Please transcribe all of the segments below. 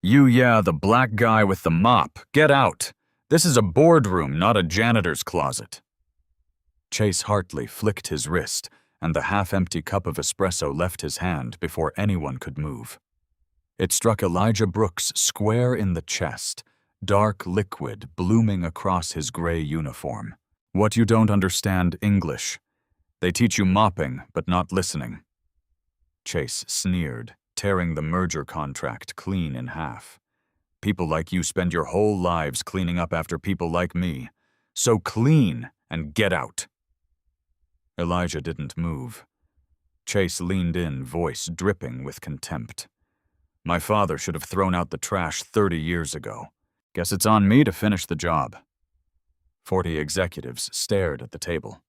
Yeah, the black guy with the mop. Get out. This is a boardroom, not a janitor's closet. Chase Hartley flicked his wrist, and the half-empty cup of espresso left his hand before anyone could move. It struck Elijah Brooks square in the chest, dark liquid blooming across his gray uniform. What you don't understand English. They teach you mopping, but not listening. Chase sneered, tearing the merger contract clean in half. People like you spend your whole lives cleaning up after people like me. So clean and get out. Elijah didn't move. Chase leaned in, voice dripping with contempt. My father should have thrown out the trash 30 years ago. Guess it's on me to finish the job. 40 executives stared at the table.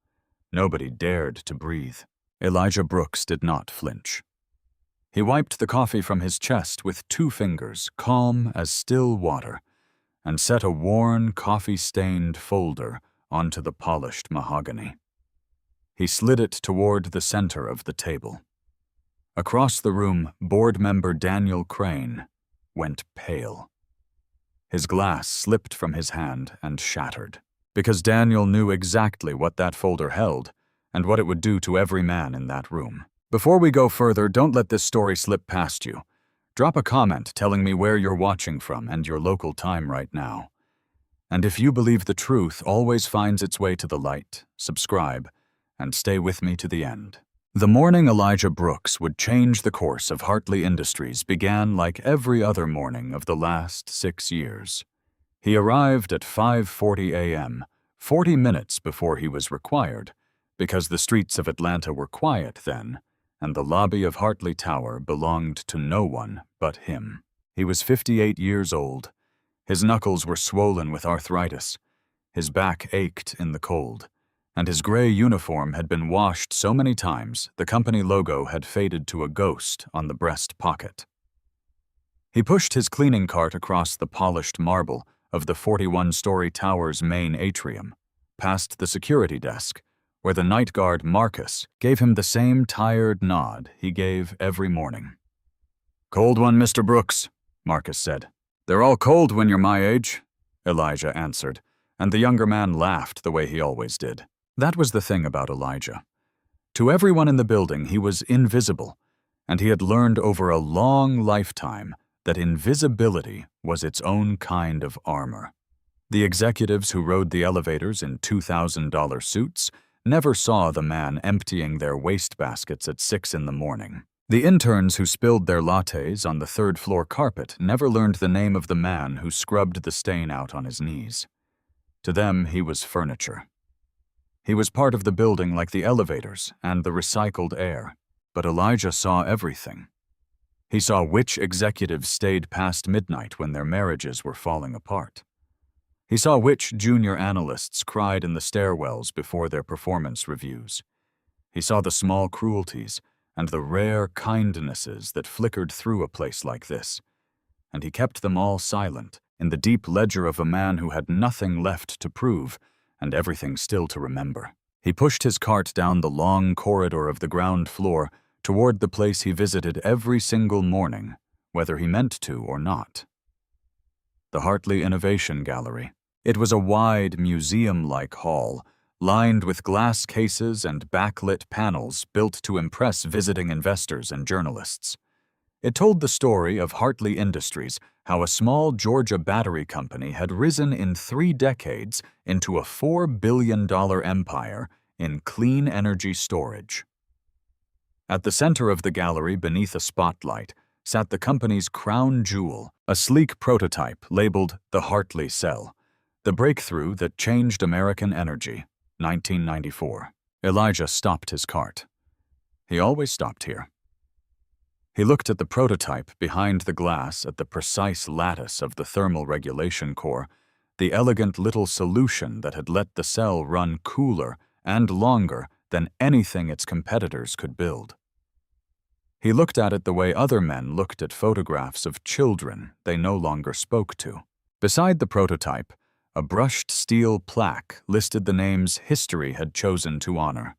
Nobody dared to breathe. Elijah Brooks did not flinch. He wiped the coffee from his chest with 2 fingers, calm as still water, and set a worn, coffee-stained folder onto the polished mahogany. He slid it toward the center of the table. Across the room, board member Daniel Crane went pale. His glass slipped from his hand and shattered, because Daniel knew exactly what that folder held and what it would do to every man in that room. Before we go further, don't let this story slip past you. Drop a comment telling me where you're watching from and your local time right now. And if you believe the truth always finds its way to the light, subscribe, and stay with me to the end. The morning Elijah Brooks would change the course of Hartley Industries began like every other morning of the last 6 years. He arrived at 5:40 a.m., 40 minutes before he was required, because the streets of Atlanta were quiet then, and the lobby of Hartley Tower belonged to no one but him. He was 58 years old. His knuckles were swollen with arthritis. His back ached in the cold, and his gray uniform had been washed so many times the company logo had faded to a ghost on the breast pocket. He pushed his cleaning cart across the polished marble of the 41-story tower's main atrium, past the security desk, where the night guard Marcus gave him the same tired nod he gave every morning. "Cold one, Mr. Brooks," Marcus said. "They're all cold when you're my age," Elijah answered, and the younger man laughed the way he always did. That was the thing about Elijah. To everyone in the building, he was invisible, and he had learned over a long lifetime that invisibility was its own kind of armor. The executives who rode the elevators in $2,000 suits never saw the man emptying their wastebaskets at 6 in the morning. The interns who spilled their lattes on the third-floor carpet never learned the name of the man who scrubbed the stain out on his knees. To them, he was furniture. He was part of the building like the elevators and the recycled air, but Elijah saw everything. He saw which executives stayed past midnight when their marriages were falling apart. He saw which junior analysts cried in the stairwells before their performance reviews. He saw the small cruelties and the rare kindnesses that flickered through a place like this, and he kept them all silent in the deep ledger of a man who had nothing left to prove and everything still to remember. He pushed his cart down the long corridor of the ground floor toward the place he visited every single morning, whether he meant to or not. The Hartley Innovation Gallery. It was a wide, museum-like hall, lined with glass cases and backlit panels built to impress visiting investors and journalists. It told the story of Hartley Industries, how a small Georgia battery company had risen in 3 decades into a $4 billion empire in clean energy storage. At the center of the gallery, beneath a spotlight, sat the company's crown jewel, a sleek prototype labeled the Hartley Cell, the breakthrough that changed American energy, 1994. Elijah stopped his cart. He always stopped here. He looked at the prototype behind the glass at the precise lattice of the thermal regulation core, the elegant little solution that had let the cell run cooler and longer than anything its competitors could build. He looked at it the way other men looked at photographs of children they no longer spoke to. Beside the prototype, a brushed steel plaque listed the names history had chosen to honor.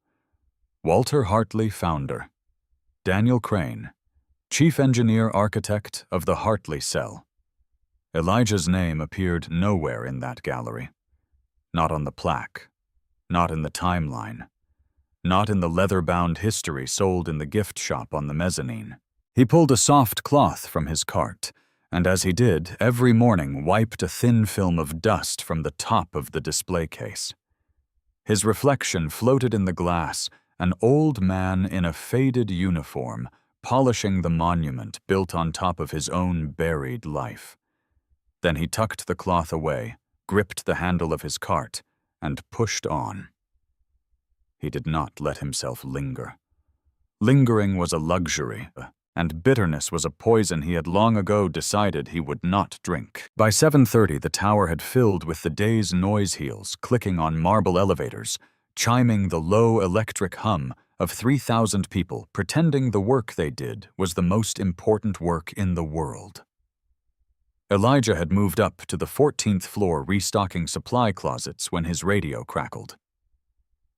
Walter Hartley, founder. Daniel Crane, Chief Engineer Architect of the Hartley Cell. Elijah's name appeared nowhere in that gallery. Not on the plaque. Not in the timeline. Not in the leather-bound history sold in the gift shop on the mezzanine. He pulled a soft cloth from his cart, and as he did, every morning wiped a thin film of dust from the top of the display case. His reflection floated in the glass, an old man in a faded uniform, polishing the monument built on top of his own buried life. Then he tucked the cloth away, gripped the handle of his cart, and pushed on. He did not let himself linger. Lingering was a luxury, and bitterness was a poison he had long ago decided he would not drink. By 7:30, the tower had filled with the day's noise heels clicking on marble elevators, chiming the low electric hum of 3,000 people pretending the work they did was the most important work in the world. Elijah had moved up to the 14th floor restocking supply closets when his radio crackled.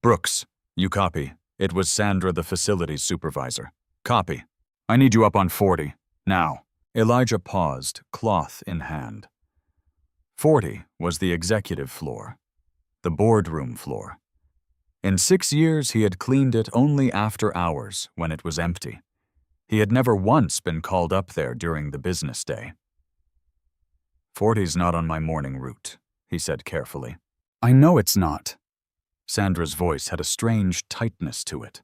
"Brooks, you copy?" It was Sandra, the facilities supervisor. "Copy. I need you up on 40. Now." Elijah paused, cloth in hand. 40 was the executive floor, the boardroom floor. In 6 years, he had cleaned it only after hours, when it was empty. He had never once been called up there during the business day. "40's not on my morning route," he said carefully. "I know it's not." Sandra's voice had a strange tightness to it.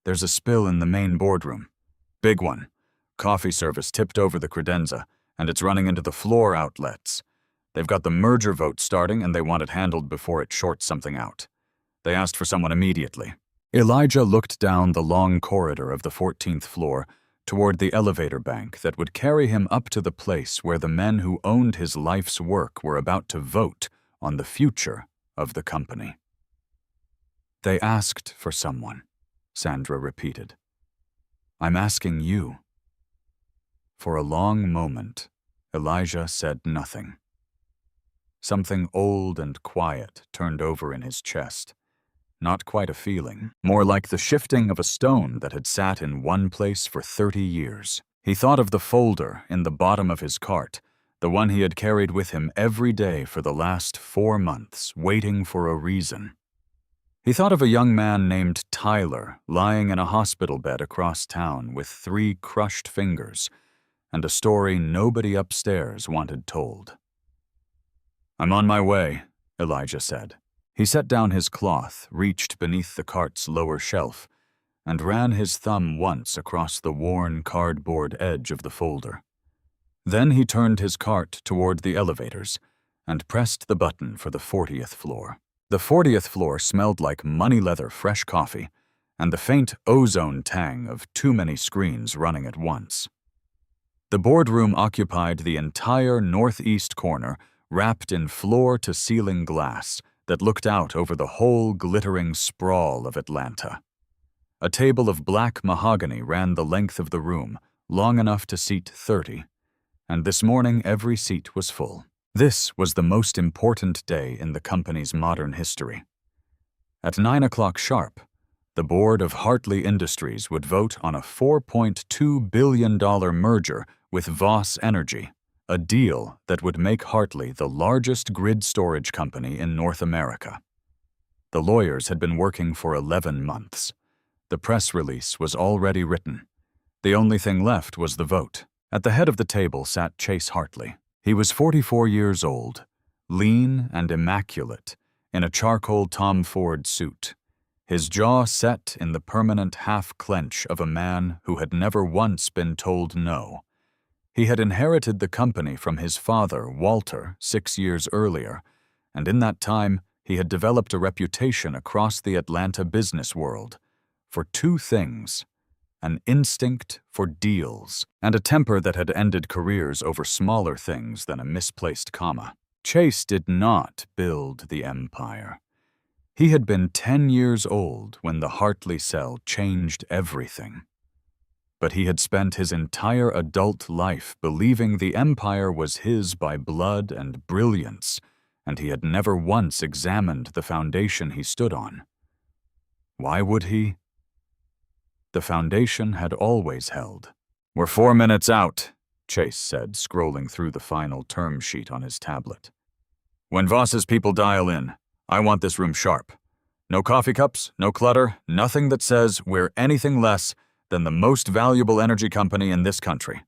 "There's a spill in the main boardroom. Big one. Coffee service tipped over the credenza, and it's running into the floor outlets. They've got the merger vote starting, and they want it handled before it shorts something out. They asked for someone immediately." Elijah looked down the long corridor of the 14th floor toward the elevator bank that would carry him up to the place where the men who owned his life's work were about to vote on the future of the company. "They asked for someone," Sandra repeated. "I'm asking you." For a long moment, Elijah said nothing. Something old and quiet turned over in his chest. Not quite a feeling, more like the shifting of a stone that had sat in one place for 30 years. He thought of the folder in the bottom of his cart, the one he had carried with him every day for the last 4 months, waiting for a reason. He thought of a young man named Tyler lying in a hospital bed across town with 3 crushed fingers, and a story nobody upstairs wanted told. "I'm on my way," Elijah said. He set down his cloth, reached beneath the cart's lower shelf, and ran his thumb once across the worn cardboard edge of the folder. Then he turned his cart toward the elevators and pressed the button for the 40th floor. The 40th floor smelled like money-leather fresh coffee and the faint ozone tang of too many screens running at once. The boardroom occupied the entire northeast corner, wrapped in floor-to-ceiling glass that looked out over the whole glittering sprawl of Atlanta. A table of black mahogany ran the length of the room, long enough to seat 30, and this morning every seat was full. This was the most important day in the company's modern history. At 9 o'clock sharp, the board of Hartley Industries would vote on a $4.2 billion merger with Voss Energy, a deal that would make Hartley the largest grid storage company in North America. The lawyers had been working for 11 months. The press release was already written. The only thing left was the vote. At the head of the table sat Chase Hartley. He was 44 years old, lean and immaculate, in a charcoal Tom Ford suit, his jaw set in the permanent half-clench of a man who had never once been told no. He had inherited the company from his father, Walter, 6 years earlier, and in that time he had developed a reputation across the Atlanta business world for 2 things: an instinct for deals and a temper that had ended careers over smaller things than a misplaced comma. Chase did not build the empire. He had been 10 years old when the Hartley cell changed everything. But he had spent his entire adult life believing the empire was his by blood and brilliance, and he had never once examined the foundation he stood on. Why would he? The foundation had always held. "We're 4 minutes out," Chase said, scrolling through the final term sheet on his tablet. When Voss's people dial in, I want this room sharp. No coffee cups, no clutter, nothing that says we're anything less than the most valuable energy company in this country.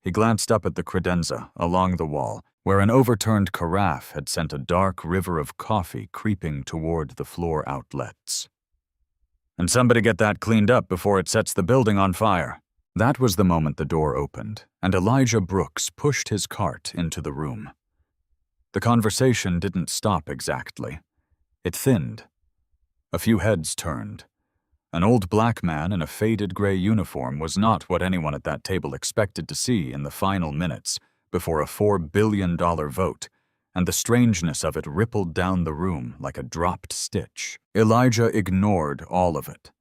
He glanced up at the credenza along the wall, where an overturned carafe had sent a dark river of coffee creeping toward the floor outlets. And somebody get that cleaned up before it sets the building on fire. That was the moment the door opened, and Elijah Brooks pushed his cart into the room. The conversation didn't stop exactly. It thinned. A few heads turned. An old black man in a faded gray uniform was not what anyone at that table expected to see in the final minutes before a $4 billion vote, and the strangeness of it rippled down the room like a dropped stitch. Elijah ignored all of it.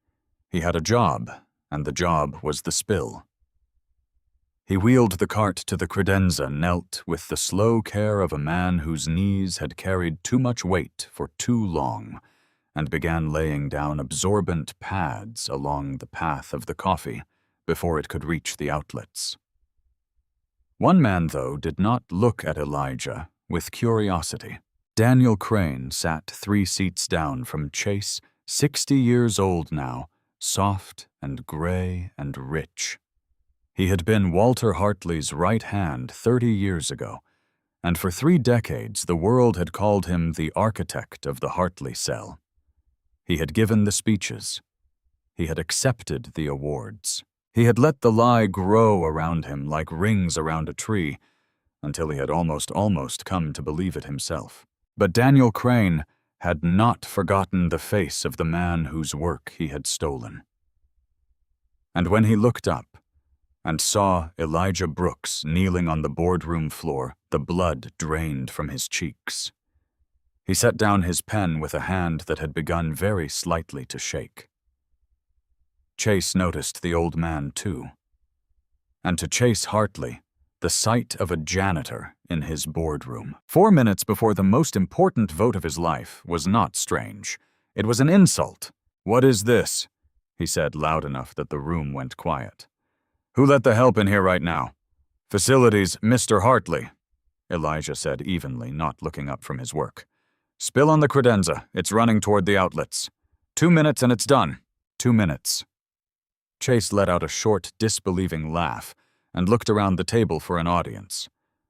He had a job, and the job was the spill. He wheeled the cart to the credenza, knelt with the slow care of a man whose knees had carried too much weight for too long, and began laying down absorbent pads along the path of the coffee before it could reach the outlets. One man, though, did not look at Elijah with curiosity. Daniel Crane sat 3 seats down from Chase, 60 years old now, soft and gray and rich. He had been Walter Hartley's right hand 30 years ago, and for 3 decades the world had called him the architect of the Hartley cell. He had given the speeches. He had accepted the awards. He had let the lie grow around him like rings around a tree, until he had almost come to believe it himself. But Daniel Crane had not forgotten the face of the man whose work he had stolen. And when he looked up and saw Elijah Brooks kneeling on the boardroom floor, the blood drained from his cheeks. He set down his pen with a hand that had begun very slightly to shake. Chase noticed the old man, too. And to Chase Hartley, the sight of a janitor in his boardroom, 4 minutes before the most important vote of his life, was not strange. It was an insult. "What is this?" he said loud enough that the room went quiet. "Who let the help in here right now?" "Facilities, Mr. Hartley," Elijah said evenly, not looking up from his work. "Spill on the credenza. It's running toward the outlets. 2 minutes and it's done. 2 minutes. Chase let out a short, disbelieving laugh and looked around the table for an audience.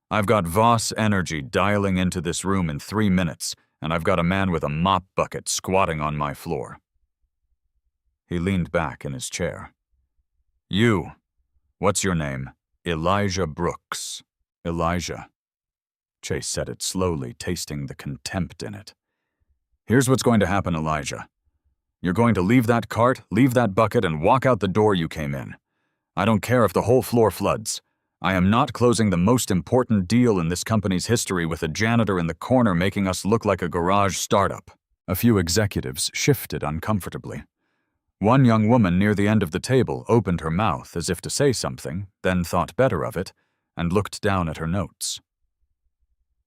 "I've got Voss energy dialing into this room in 3 minutes, and I've got a man with a mop bucket squatting on my floor." He leaned back in his chair. "You, what's your name?" "Elijah Brooks." "Elijah." Chase said it slowly, tasting the contempt in it. "Here's what's going to happen, Elijah. You're going to leave that cart, leave that bucket, and walk out the door you came in. I don't care if the whole floor floods. I am not closing the most important deal in this company's history with a janitor in the corner making us look like a garage startup." A few executives shifted uncomfortably. One young woman near the end of the table opened her mouth as if to say something, then thought better of it, and looked down at her notes.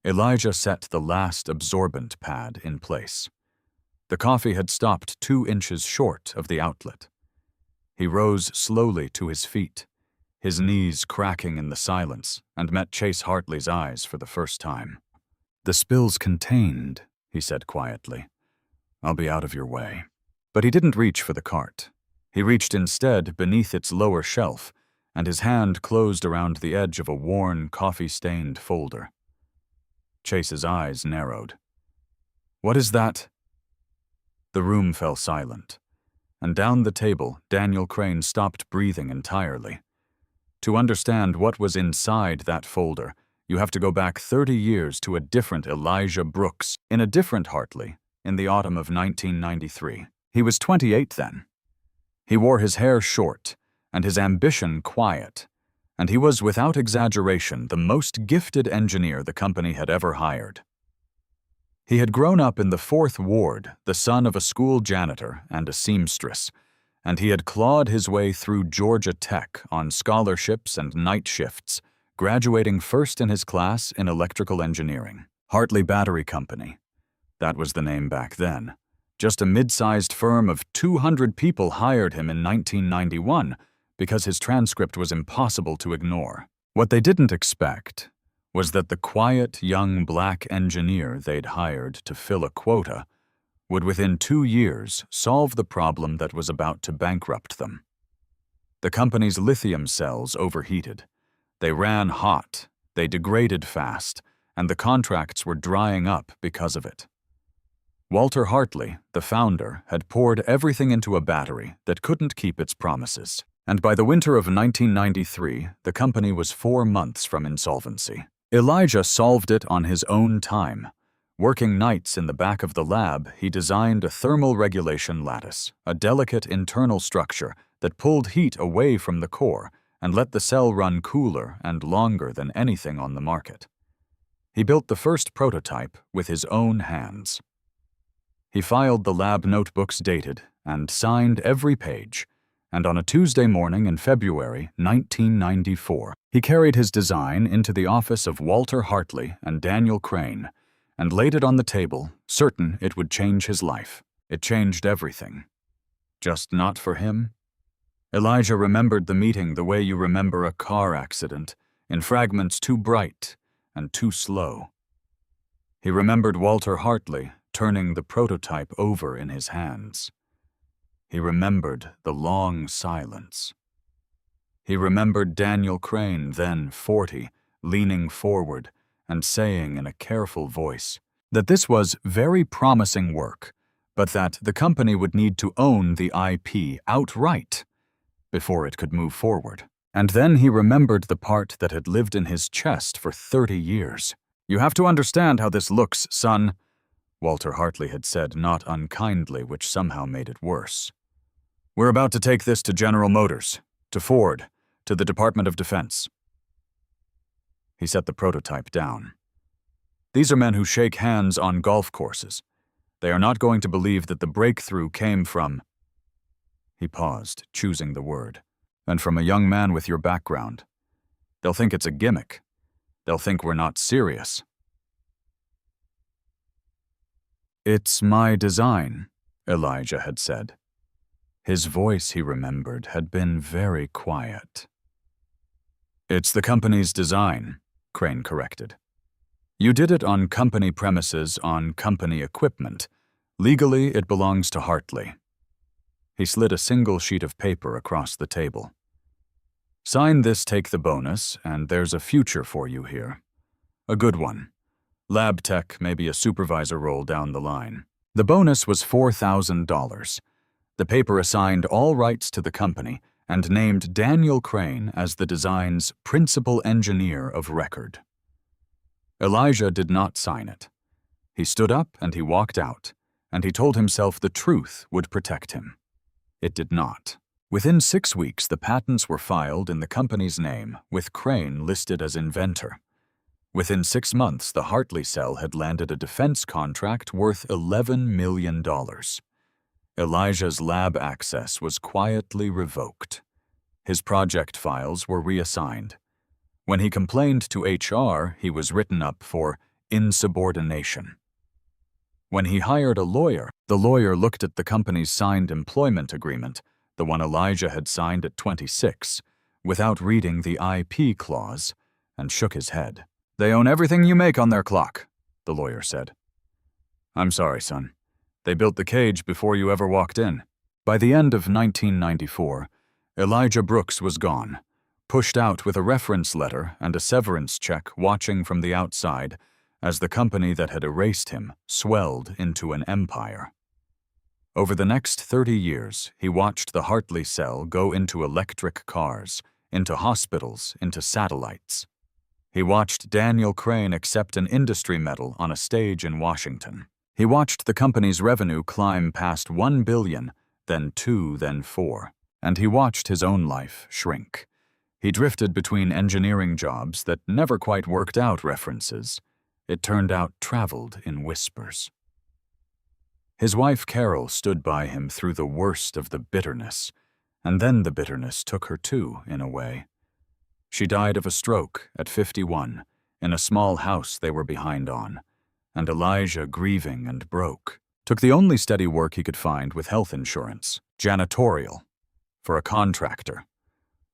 Elijah set the last absorbent pad in place. The coffee had stopped 2 inches short of the outlet. He rose slowly to his feet, his knees cracking in the silence, and met Chase Hartley's eyes for the first time. "The spill's contained," he said quietly. "I'll be out of your way." But he didn't reach for the cart. He reached instead beneath its lower shelf, and his hand closed around the edge of a worn, coffee-stained folder. Chase's eyes narrowed. "What is that?" The room fell silent, and down the table, Daniel Crane stopped breathing entirely. To understand what was inside that folder, you have to go back 30 years to a different Elijah Brooks in a different Hartley in the autumn of 1993. He was 28 then. He wore his hair short and his ambition quiet, and he was, without exaggeration, the most gifted engineer the company had ever hired. He had grown up in the 4th Ward, the son of a school janitor and a seamstress, and he had clawed his way through Georgia Tech on scholarships and night shifts, graduating first in his class in electrical engineering. Hartley Battery Company. That was the name back then. Just a mid-sized firm of 200 people hired him in 1991 because his transcript was impossible to ignore. What they didn't expect was that the quiet young black engineer they'd hired to fill a quota would within 2 years solve the problem that was about to bankrupt them. The company's lithium cells overheated. They ran hot, they degraded fast, and the contracts were drying up because of it. Walter Hartley, the founder, had poured everything into a battery that couldn't keep its promises, and by the winter of 1993, the company was 4 months from insolvency. Elijah solved it on his own time. Working nights in the back of the lab, he designed a thermal regulation lattice, a delicate internal structure that pulled heat away from the core and let the cell run cooler and longer than anything on the market. He built the first prototype with his own hands. He filed the lab notebooks dated and signed every page, and on a Tuesday morning in February 1994, he carried his design into the office of Walter Hartley and Daniel Crane and laid it on the table, certain it would change his life. It changed everything. Just not for him. Elijah remembered the meeting the way you remember a car accident, in fragments too bright and too slow. He remembered Walter Hartley turning the prototype over in his hands. He remembered the long silence. He remembered Daniel Crane, then 40, leaning forward and saying in a careful voice that this was very promising work, but that the company would need to own the IP outright before it could move forward. And then he remembered the part that had lived in his chest for 30 years. "You have to understand how this looks, son," Walter Hartley had said, not unkindly, which somehow made it worse. "We're about to take this to General Motors, to Ford, to the Department of Defense." He set the prototype down. "These are men who shake hands on golf courses. They are not going to believe that the breakthrough came from—" He paused, choosing the word. "And from a young man with your background. They'll think it's a gimmick. They'll think we're not serious." "It's my design," Elijah had said. His voice, he remembered, had been very quiet. "It's the company's design," Crane corrected. "You did it on company premises on company equipment. Legally, it belongs to Hartley." He slid a single sheet of paper across the table. "Sign this, take the bonus, and there's a future for you here. A good one. Lab tech, maybe a supervisor role down the line." The bonus was $4,000. The paper assigned all rights to the company and named Daniel Crane as the design's principal engineer of record. Elijah did not sign it. He stood up and he walked out, and he told himself the truth would protect him. It did not. Within 6 weeks, the patents were filed in the company's name, with Crane listed as inventor. Within 6 months, the Hartley cell had landed a defense contract worth $11 million. Elijah's lab access was quietly revoked. His project files were reassigned. When he complained to HR, he was written up for insubordination. When he hired a lawyer, the lawyer looked at the company's signed employment agreement, the one Elijah had signed at 26, without reading the IP clause, and shook his head. "They own everything you make on their clock," the lawyer said. "I'm sorry, son. They built the cage before you ever walked in." By the end of 1994, Elijah Brooks was gone, pushed out with a reference letter and a severance check watching from the outside as the company that had erased him swelled into an empire. Over the next 30 years, he watched the Hartley cell go into electric cars, into hospitals, into satellites. He watched Daniel Crane accept an industry medal on a stage in Washington. He watched the company's revenue climb past $1 billion, then 2, then 4. And he watched his own life shrink. He drifted between engineering jobs that never quite worked out references. It turned out traveled in whispers. His wife Carol stood by him through the worst of the bitterness, and then the bitterness took her too, in a way. She died of a stroke at 51, in a small house they were behind on, and Elijah, grieving and broke, took the only steady work he could find with health insurance, janitorial, for a contractor.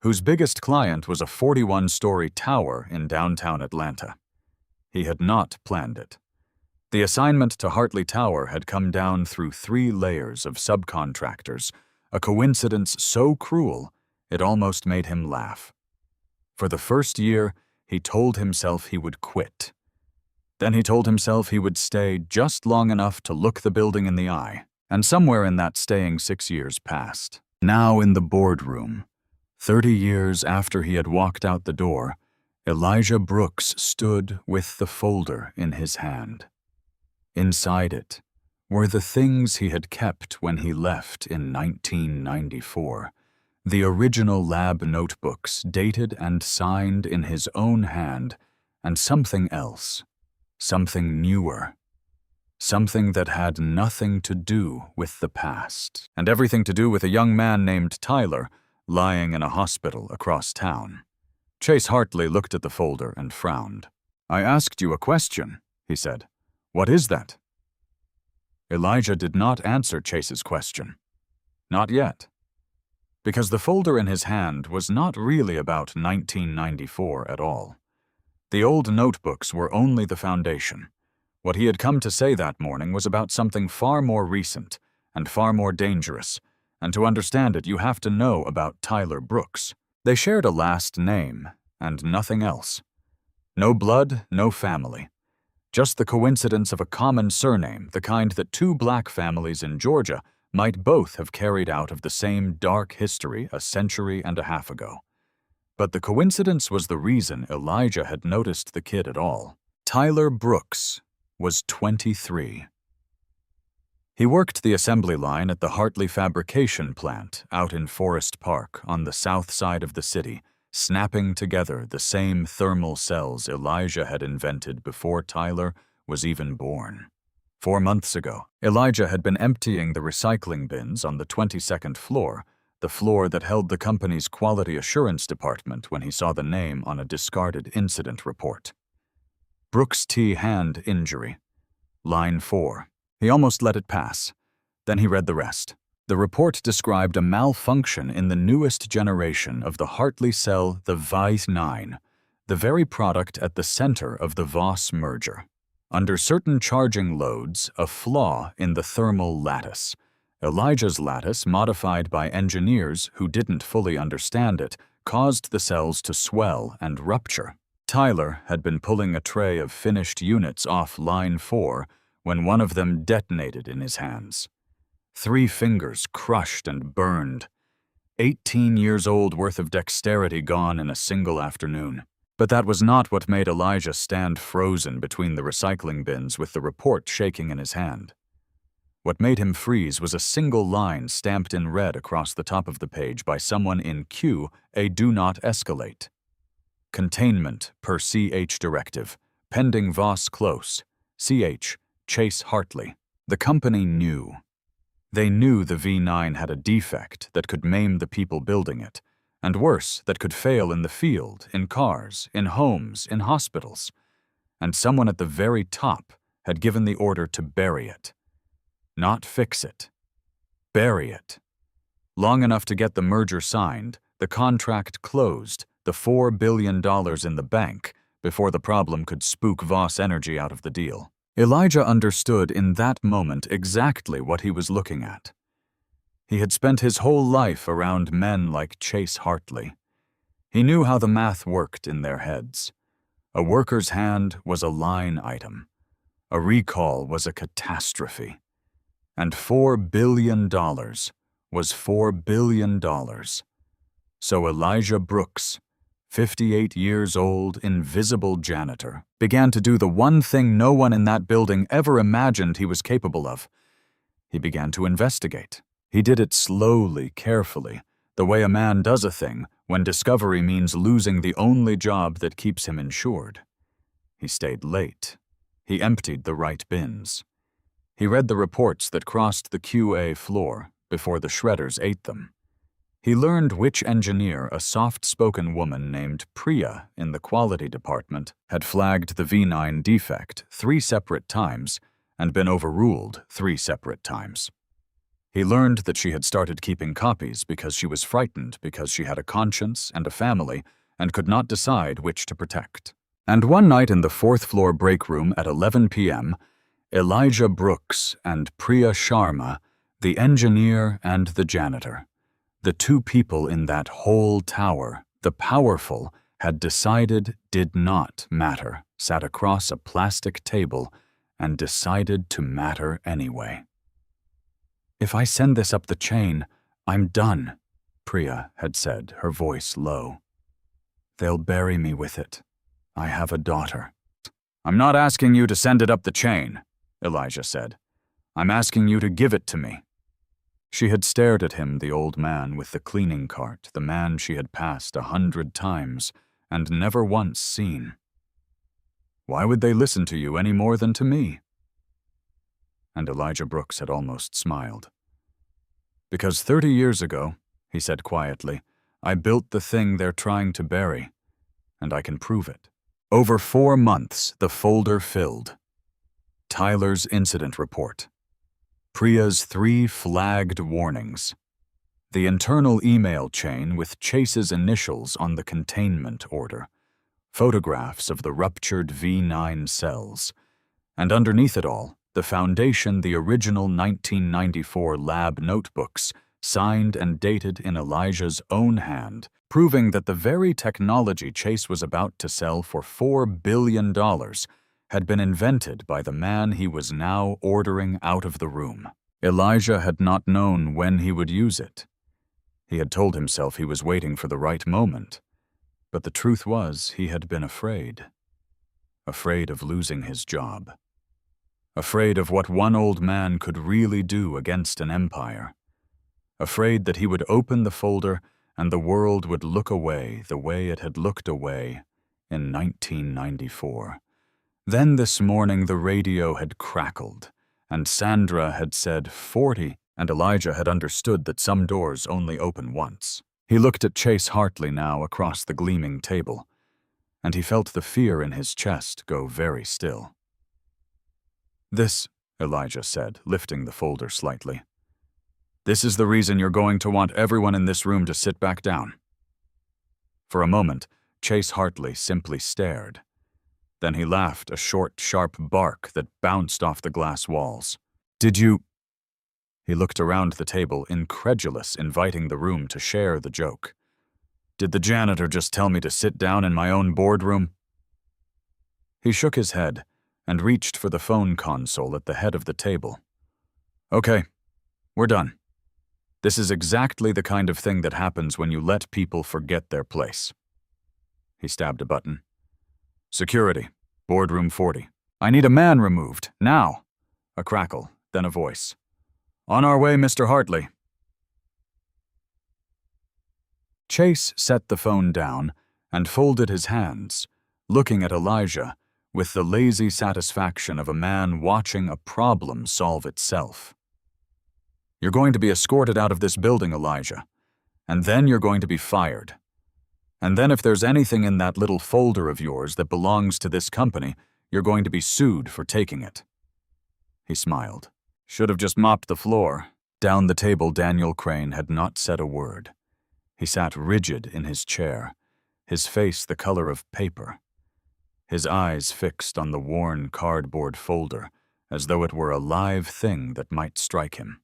whose biggest client was a 41-story tower in downtown Atlanta. He had not planned it. The assignment to Hartley Tower had come down through 3 layers of subcontractors, a coincidence so cruel it almost made him laugh. For the first year, he told himself he would quit. Then he told himself he would stay just long enough to look the building in the eye, and somewhere in that staying 6 years passed. Now in the boardroom, 30 years after he had walked out the door, Elijah Brooks stood with the folder in his hand. Inside it were the things he had kept when he left in 1994, the original lab notebooks dated and signed in his own hand, and something else, something newer, something that had nothing to do with the past, and everything to do with a young man named Tyler lying in a hospital across town. Chase Hartley looked at the folder and frowned. "I asked you a question," he said. "What is that?" Elijah did not answer Chase's question. Not yet. Because the folder in his hand was not really about 1994 at all. The old notebooks were only the foundation. What he had come to say that morning was about something far more recent and far more dangerous, and to understand it you have to know about Tyler Brooks. They shared a last name, and nothing else. No blood, no family. Just the coincidence of a common surname, the kind that 2 black families in Georgia might both have carried out of the same dark history a century and a half ago. But the coincidence was the reason Elijah had noticed the kid at all. Tyler Brooks was 23. He worked the assembly line at the Hartley fabrication plant out in Forest Park on the south side of the city, snapping together the same thermal cells Elijah had invented before Tyler was even born. 4 months ago, Elijah had been emptying the recycling bins on the 22nd floor, the floor that held the company's quality assurance department, when he saw the name on a discarded incident report. Brooks T. hand injury. Line 4. He almost let it pass. Then he read the rest. The report described a malfunction in the newest generation of the Hartley cell, the VI-9, the very product at the center of the Voss merger. Under certain charging loads, a flaw in the thermal lattice. Elijah's lattice, modified by engineers who didn't fully understand it, caused the cells to swell and rupture. Tyler had been pulling a tray of finished units off line 4 when one of them detonated in his hands. 3 fingers crushed and burned. 18 years old worth of dexterity gone in a single afternoon. But that was not what made Elijah stand frozen between the recycling bins with the report shaking in his hand. What made him freeze was a single line stamped in red across the top of the page by someone in Q, a do not escalate. Containment per CH directive, pending Voss close, CH, Chase Hartley. The company knew. They knew the V9 had a defect that could maim the people building it, and worse, that could fail in the field, in cars, in homes, in hospitals. And someone at the very top had given the order to bury it. Not fix it. Bury it. Long enough to get the merger signed, the contract closed, the $4 billion in the bank, before the problem could spook Voss Energy out of the deal. Elijah understood in that moment exactly what he was looking at. He had spent his whole life around men like Chase Hartley. He knew how the math worked in their heads. A worker's hand was a line item. A recall was a catastrophe. And $4 billion was $4 billion. So Elijah Brooks, 58 years old, invisible janitor, began to do the one thing no one in that building ever imagined he was capable of. He began to investigate. He did it slowly, carefully, the way a man does a thing when discovery means losing the only job that keeps him insured. He stayed late. He emptied the right bins. He read the reports that crossed the QA floor before the shredders ate them. He learned which engineer, a soft-spoken woman named Priya in the quality department, had flagged the V9 defect 3 separate times and been overruled 3 separate times. He learned that she had started keeping copies because she was frightened because she had a conscience and a family and could not decide which to protect. And one night in the fourth-floor break room at 11 p.m., Elijah Brooks and Priya Sharma, the engineer and the janitor, the two people in that whole tower, the powerful, had decided did not matter, sat across a plastic table and decided to matter anyway. "If I send this up the chain, I'm done," Priya had said, her voice low. "They'll bury me with it. I have a daughter." "I'm not asking you to send it up the chain," Elijah said. "I'm asking you to give it to me." She had stared at him, the old man with the cleaning cart, the man she had passed 100 times and never once seen. "Why would they listen to you any more than to me?" And Elijah Brooks had almost smiled. "Because 30 years ago," he said quietly, "I built the thing they're trying to bury, and I can prove it." Over 4 months, the folder filled. Tyler's incident report. Priya's 3 flagged warnings. The internal email chain with Chase's initials on the containment order. Photographs of the ruptured V9 cells. And underneath it all, the foundation, the original 1994 lab notebooks, signed and dated in Elijah's own hand, proving that the very technology Chase was about to sell for $4 billion had been invented by the man he was now ordering out of the room. Elijah had not known when he would use it. He had told himself he was waiting for the right moment, but the truth was he had been afraid. Afraid of losing his job. Afraid of what one old man could really do against an empire. Afraid that he would open the folder and the world would look away the way it had looked away in 1994. Then this morning the radio had crackled, and Sandra had said 40, and Elijah had understood that some doors only open once. He looked at Chase Hartley now across the gleaming table, and he felt the fear in his chest go very still. "This," Elijah said, lifting the folder slightly. "This is the reason you're going to want everyone in this room to sit back down." For a moment, Chase Hartley simply stared. Then he laughed, a short, sharp bark that bounced off the glass walls. "Did you—" He looked around the table, incredulous, inviting the room to share the joke. "Did the janitor just tell me to sit down in my own boardroom?" He shook his head and reached for the phone console at the head of the table. "Okay, we're done. This is exactly the kind of thing that happens when you let people forget their place." He stabbed a button. "Security, boardroom 40. I need a man removed, now." A crackle, then a voice. "On our way, Mr. Hartley." Chase set the phone down and folded his hands, looking at Elijah with the lazy satisfaction of a man watching a problem solve itself. "You're going to be escorted out of this building, Elijah, and then you're going to be fired. And then if there's anything in that little folder of yours that belongs to this company, you're going to be sued for taking it." He smiled. "Should have just mopped the floor." Down the table, Daniel Crane had not said a word. He sat rigid in his chair, his face the color of paper, his eyes fixed on the worn cardboard folder, as though it were a live thing that might strike him.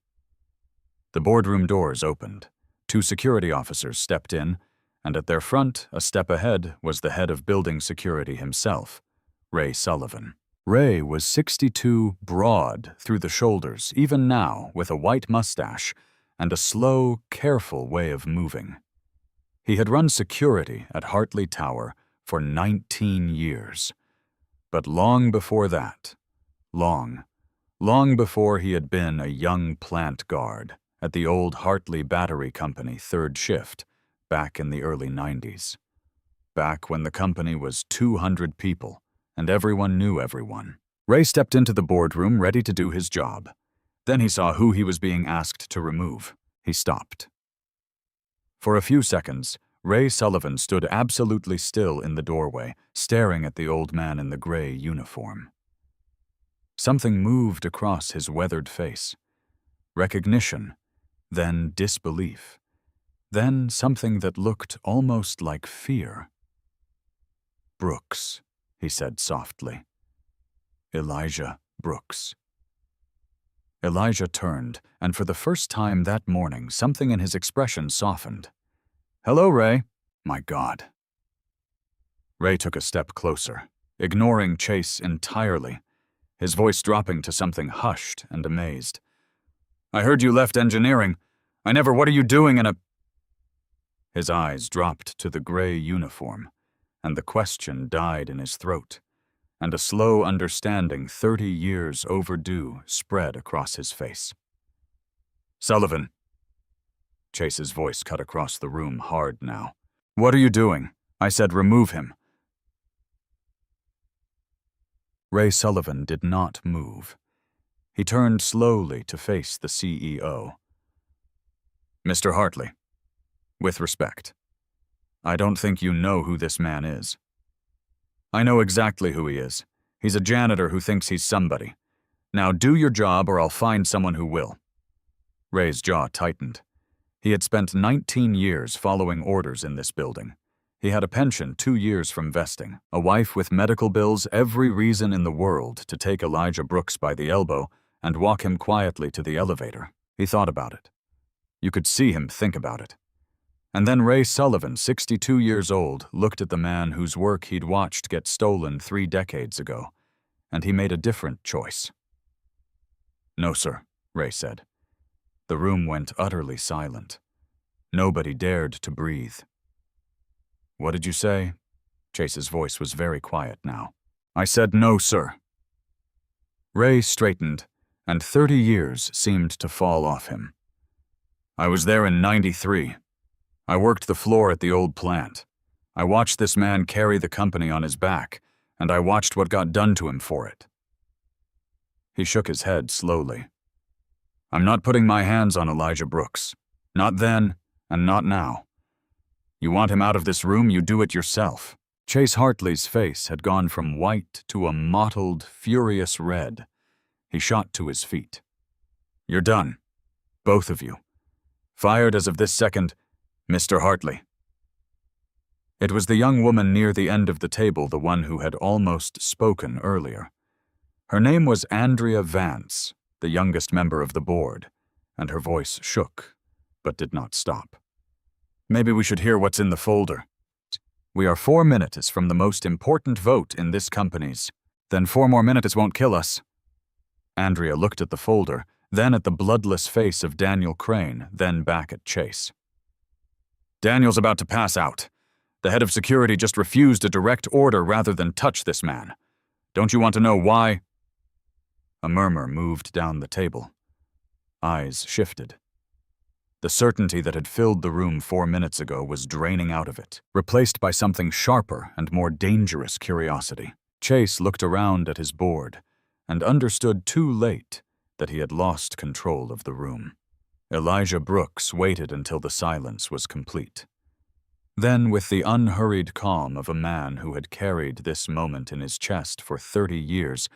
The boardroom doors opened. 2 security officers stepped in, and at their front, a step ahead, was the head of building security himself, Ray Sullivan. Ray was 62, broad through the shoulders, even now, with a white mustache and a slow, careful way of moving. He had run security at Hartley Tower for 19 years. But long before that, long before he had been a young plant guard at the old Hartley Battery Company 3rd shift, back in the early 90s. Back when the company was 200 people, and everyone knew everyone. Ray stepped into the boardroom ready to do his job. Then he saw who he was being asked to remove. He stopped. For a few seconds, Ray Sullivan stood absolutely still in the doorway, staring at the old man in the gray uniform. Something moved across his weathered face. recognition, then disbelief, then something that looked almost like fear. "Brooks," he said softly. "Elijah Brooks." Elijah turned, and for the first time that morning, something in his expression softened. "Hello, Ray." "My God." Ray took a step closer, ignoring Chase entirely, his voice dropping to something hushed and amazed. "I heard you left engineering. What are you doing in a—" His eyes dropped to the gray uniform, and the question died in his throat, and a slow understanding 30 years overdue spread across his face. "Sullivan." Chase's voice cut across the room hard now. "What are you doing?" I said, "Remove him." Ray Sullivan did not move. He turned slowly to face the CEO. "Mr. Hartley, with respect, I don't think you know who this man is." "I know exactly who he is. He's a janitor who thinks he's somebody. Now do your job or I'll find someone who will." Ray's jaw tightened. He had spent 19 years following orders in this building. He had a pension 2 years from vesting, a wife with medical bills, every reason in the world to take Elijah Brooks by the elbow and walk him quietly to the elevator. He thought about it. You could see him think about it. And then Ray Sullivan, 62 years old, looked at the man whose work he'd watched get stolen 3 decades ago, and he made a different choice. "No, sir," Ray said. The room went utterly silent. Nobody dared to breathe. "What did you say?" Chase's voice was very quiet now. "I said no, sir." Ray straightened, and 30 years seemed to fall off him. "I was there in '93. I worked the floor at the old plant. I watched this man carry the company on his back, and I watched what got done to him for it." He shook his head slowly. "I'm not putting my hands on Elijah Brooks. Not then, and not now. You want him out of this room, you do it yourself." Chase Hartley's face had gone from white to a mottled, furious red. He shot to his feet. "You're done. Both of you. Fired as of this second, Mr. Hartley." It was the young woman near the end of the table, the one who had almost spoken earlier. Her name was Andrea Vance, the youngest member of the board, and her voice shook, but did not stop. "Maybe we should hear what's in the folder. We are 4 minutes from the most important vote in this company's. Then 4 more minutes won't kill us." Andrea looked at the folder, then at the bloodless face of Daniel Crane, then back at Chase. "Daniel's about to pass out. The head of security just refused a direct order rather than touch this man. Don't you want to know why?" A murmur moved down the table. Eyes shifted. The certainty that had filled the room 4 minutes ago was draining out of it, replaced by something sharper and more dangerous curiosity. Chase looked around at his board and understood too late that he had lost control of the room. Elijah Brooks waited until the silence was complete. Then, with the unhurried calm of a man who had carried this moment in his chest for 30 years,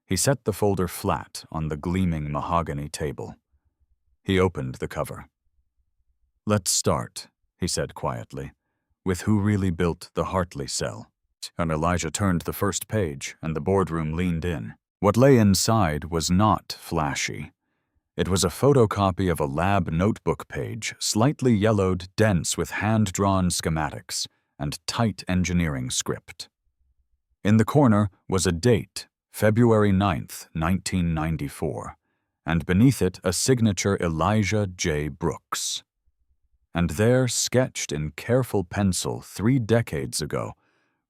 he set the folder flat on the gleaming mahogany table. He opened the cover. "Let's start," he said quietly, "with who really built the Hartley cell." And Elijah turned the first page, and the boardroom leaned in. What lay inside was not flashy. It was a photocopy of a lab notebook page, slightly yellowed, dense with hand-drawn schematics and tight engineering script. In the corner was a date, February 9th, 1994, and beneath it a signature Elijah J. Brooks. And there, sketched in careful pencil 3 decades ago,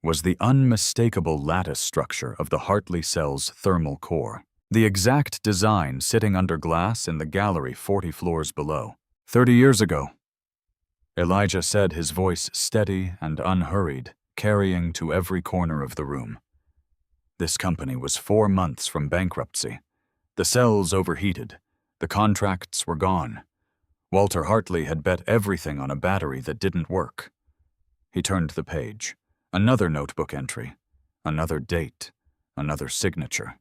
was the unmistakable lattice structure of the Hartley cell's thermal core, the exact design sitting under glass in the gallery 40 floors below. 30 years ago, Elijah said, his voice steady and unhurried, carrying to every corner of the room. This company was 4 months from bankruptcy. The cells overheated. The contracts were gone. Walter Hartley had bet everything on a battery that didn't work. He turned the page. Another notebook entry. Another date. Another signature.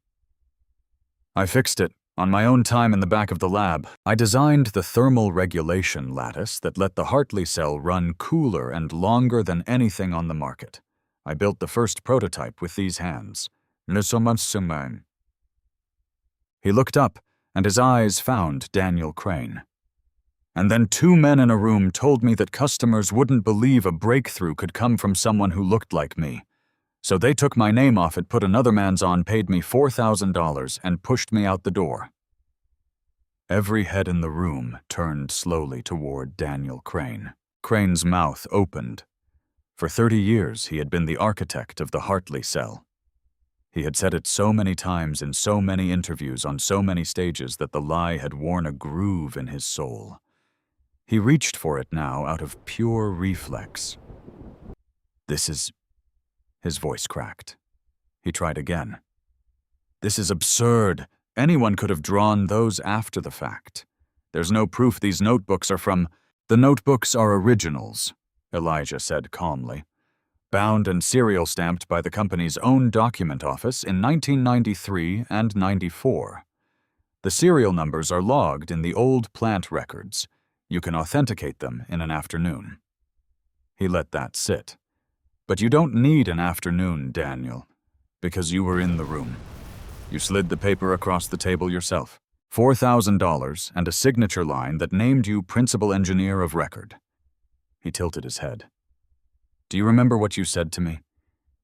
"I fixed it," On my own time in the back of the lab, I designed the thermal regulation lattice that let the Hartley cell run cooler and longer than anything on the market. I built the first prototype with these hands. Le sommet. He looked up, and his eyes found Daniel Crane. And then 2 men in a room told me that customers wouldn't believe a breakthrough could come from someone who looked like me. So they took my name off it, put another man's on, paid me $4,000, and pushed me out the door. Every head in the room turned slowly toward Daniel Crane. Crane's mouth opened. For 30 years, he had been the architect of the Hartley cell. He had said it so many times in so many interviews on so many stages that the lie had worn a groove in his soul. He reached for it now out of pure reflex. This is... His voice cracked. He tried again. This is absurd. Anyone could have drawn those after the fact. There's no proof these notebooks are from... The notebooks are originals, Elijah said calmly. Bound and serial stamped by the company's own document office in 1993 and 94. The serial numbers are logged in the old plant records. You can authenticate them in an afternoon. He let that sit. But you don't need an afternoon, Daniel, because you were in the room. You slid the paper across the table yourself. $4,000 and a signature line that named you principal engineer of record. He tilted his head. Do you remember what you said to me?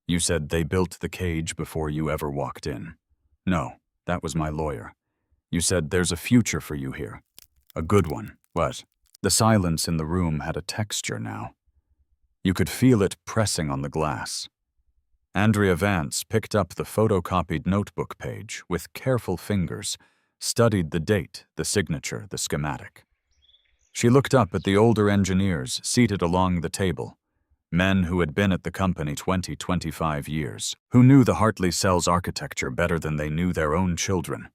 You said they built the cage before you ever walked in. No, that was my lawyer. You said there's a future for you here. A good one. What? The silence in the room had a texture now. You could feel it pressing on the glass. Andrea Vance picked up the photocopied notebook page with careful fingers, studied the date, the signature, the schematic. She looked up at the older engineers seated along the table, men who had been at the company 25 years, who knew the Hartley cell's architecture better than they knew their own children.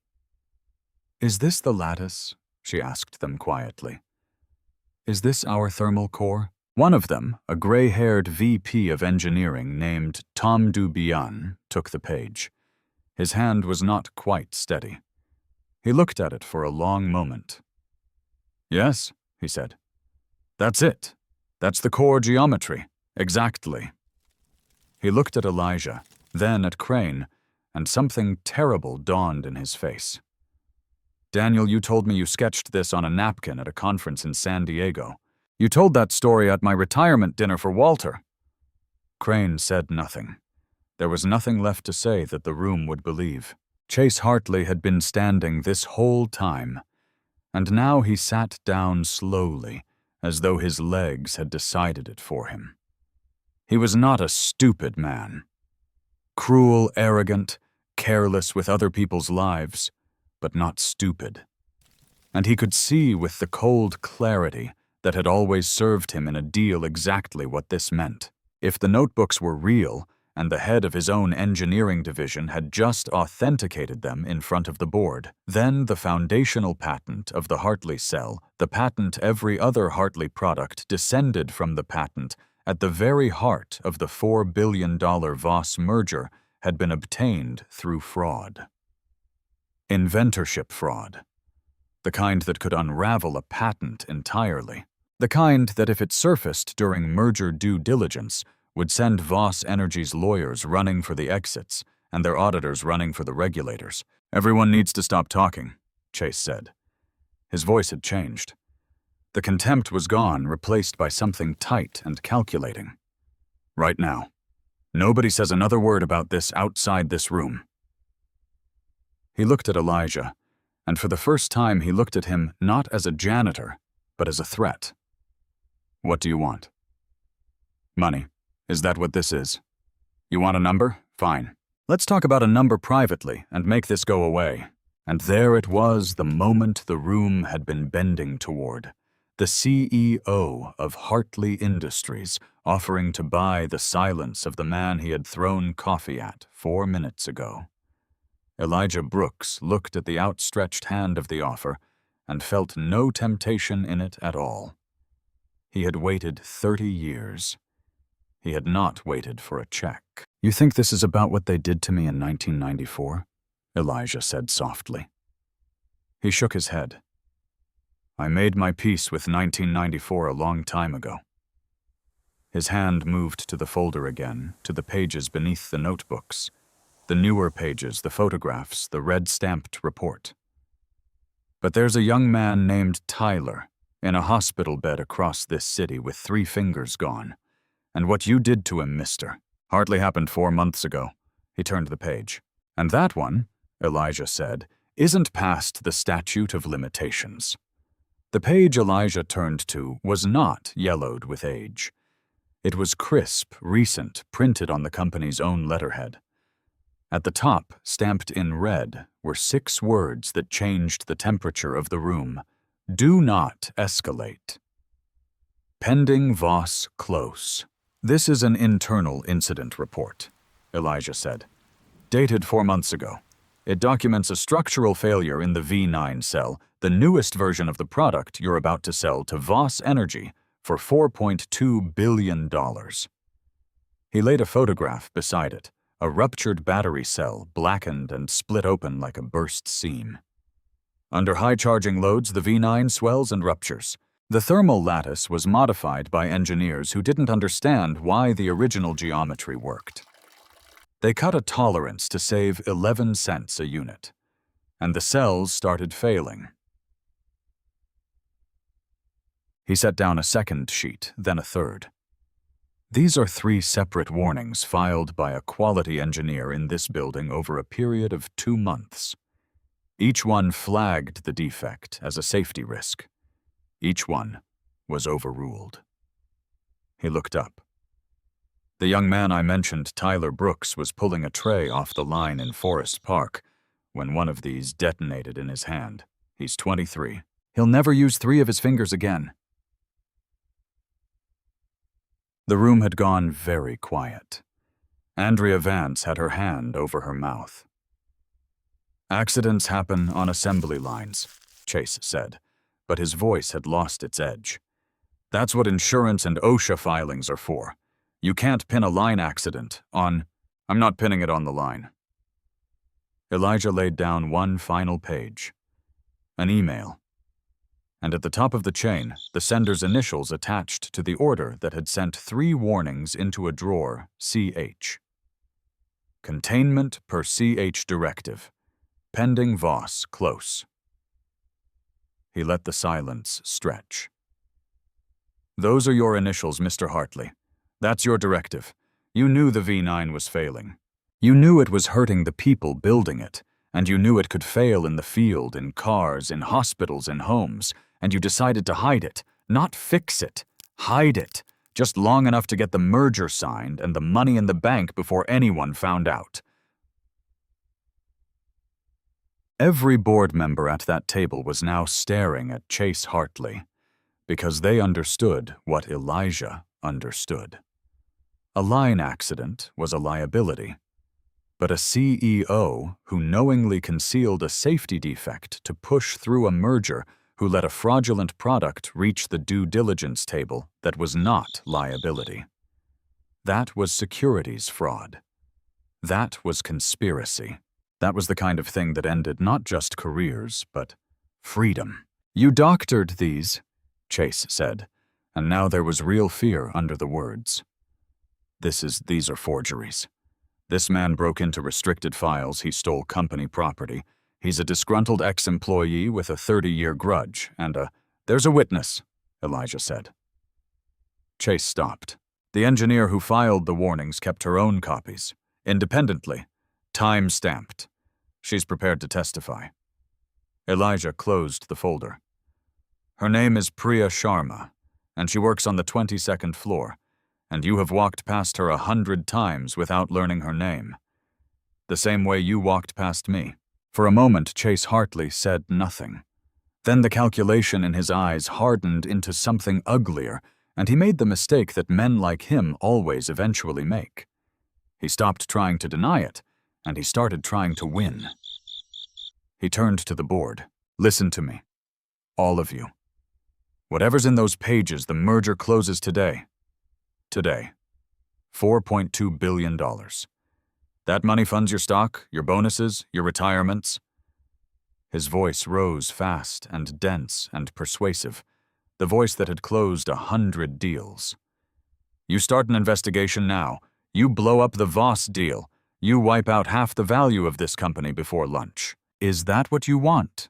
Is this the lattice? She asked them quietly. Is this our thermal core? One of them, a gray-haired VP of engineering named Tom Dubian, took the page. His hand was not quite steady. He looked at it for a long moment. Yes, he said. That's it. That's the core geometry. Exactly. He looked at Elijah, then at Crane, and something terrible dawned in his face. Daniel, you told me you sketched this on a napkin at a conference in San Diego. You told that story at my retirement dinner for Walter. Crane said nothing. There was nothing left to say that the room would believe. Chase Hartley had been standing this whole time, and now he sat down slowly, as though his legs had decided it for him. He was not a stupid man. Cruel, arrogant, careless with other people's lives, but not stupid. And he could see with the cold clarity that had always served him in a deal exactly what this meant. If the notebooks were real, and the head of his own engineering division had just authenticated them in front of the board, then the foundational patent of the Hartley cell, the patent every other Hartley product, descended from the patent at the very heart of the $4 billion Voss merger, had been obtained through fraud. Inventorship fraud. The kind that could unravel a patent entirely. The kind that, if it surfaced during merger due diligence, would send Voss Energy's lawyers running for the exits and their auditors running for the regulators. Everyone needs to stop talking, Chase said. His voice had changed. The contempt was gone, replaced by something tight and calculating. Right now. Nobody says another word about this outside this room. He looked at Elijah, and for the first time he looked at him not as a janitor, but as a threat. What do you want? Money. Is that what this is? You want a number? Fine. Let's talk about a number privately and make this go away. And there it was, the moment the room had been bending toward. The CEO of Hartley Industries offering to buy the silence of the man he had thrown coffee at 4 minutes ago. Elijah Brooks looked at the outstretched hand of the offer and felt no temptation in it at all. He had waited 30 years. He had not waited for a check. You think this is about what they did to me in 1994? Elijah said softly. He shook his head. I made my peace with 1994 a long time ago. His hand moved to the folder again, to the pages beneath the notebooks. The newer pages, the photographs, the red-stamped report. But there's a young man named Tyler in a hospital bed across this city with 3 fingers gone. And what you did to him, mister, hardly happened 4 months ago. He turned the page. And that one, Elijah said, isn't past the statute of limitations. The page Elijah turned to was not yellowed with age. It was crisp, recent, printed on the company's own letterhead. At the top, stamped in red, were 6 words that changed the temperature of the room. Do not escalate. Pending Voss close. This is an internal incident report, Elijah said. Dated 4 months ago. It documents a structural failure in the V9 cell, the newest version of the product you're about to sell to Voss Energy for $4.2 billion. He laid a photograph beside it, a ruptured battery cell, blackened and split open like a burst seam. Under high charging loads, the V9 swells and ruptures. The thermal lattice was modified by engineers who didn't understand why the original geometry worked. They cut a tolerance to save 11 cents a unit, and the cells started failing. He set down a second sheet, then a third. These are 3 separate warnings filed by a quality engineer in this building over a period of 2 months. Each one flagged the defect as a safety risk. Each one was overruled. He looked up. The young man I mentioned, Tyler Brooks, was pulling a tray off the line in Forest Park when one of these detonated in his hand. He's 23. He'll never use 3 of his fingers again. The room had gone very quiet. Andrea Vance had her hand over her mouth. Accidents happen on assembly lines, Chase said, but his voice had lost its edge. That's what insurance and OSHA filings are for. You can't pin a line accident on... I'm not pinning it on the line. Elijah laid down one final page. An email. And at the top of the chain, the sender's initials attached to the order that had sent 3 warnings into a drawer, CH. Containment per CH directive. Pending Voss close. He let the silence stretch. Those are your initials, Mr. Hartley. That's your directive. You knew the V9 was failing. You knew it was hurting the people building it, and you knew it could fail in the field, in cars, in hospitals, in homes, and you decided to hide it, not fix it, hide it, just long enough to get the merger signed and the money in the bank before anyone found out. Every board member at that table was now staring at Chase Hartley, because they understood what Elijah understood. A line accident was a liability, but a CEO who knowingly concealed a safety defect to push through a merger, who let a fraudulent product reach the due diligence table that was not liability. That was securities fraud. That was conspiracy. That was the kind of thing that ended not just careers, but freedom. You doctored these, Chase said, and now there was real fear under the words. These are forgeries. This man broke into restricted files, he stole company property. He's a disgruntled ex-employee with a 30-year grudge, and there's a witness, Elijah said. Chase stopped. The engineer who filed the warnings kept her own copies, independently, time-stamped. She's prepared to testify. Elijah closed the folder. Her name is Priya Sharma, and she works on the 22nd floor, and you have walked past her 100 times without learning her name. The same way you walked past me. For a moment, Chase Hartley said nothing. Then the calculation in his eyes hardened into something uglier, and he made the mistake that men like him always eventually make. He stopped trying to deny it, and he started trying to win. He turned to the board. Listen to me. All of you. Whatever's in those pages, the merger closes today. Today. $4.2 billion. That money funds your stock, your bonuses, your retirements. His voice rose fast and dense and persuasive, the voice that had closed 100 deals. You start an investigation now. You blow up the Voss deal. You wipe out half the value of this company before lunch. Is that what you want?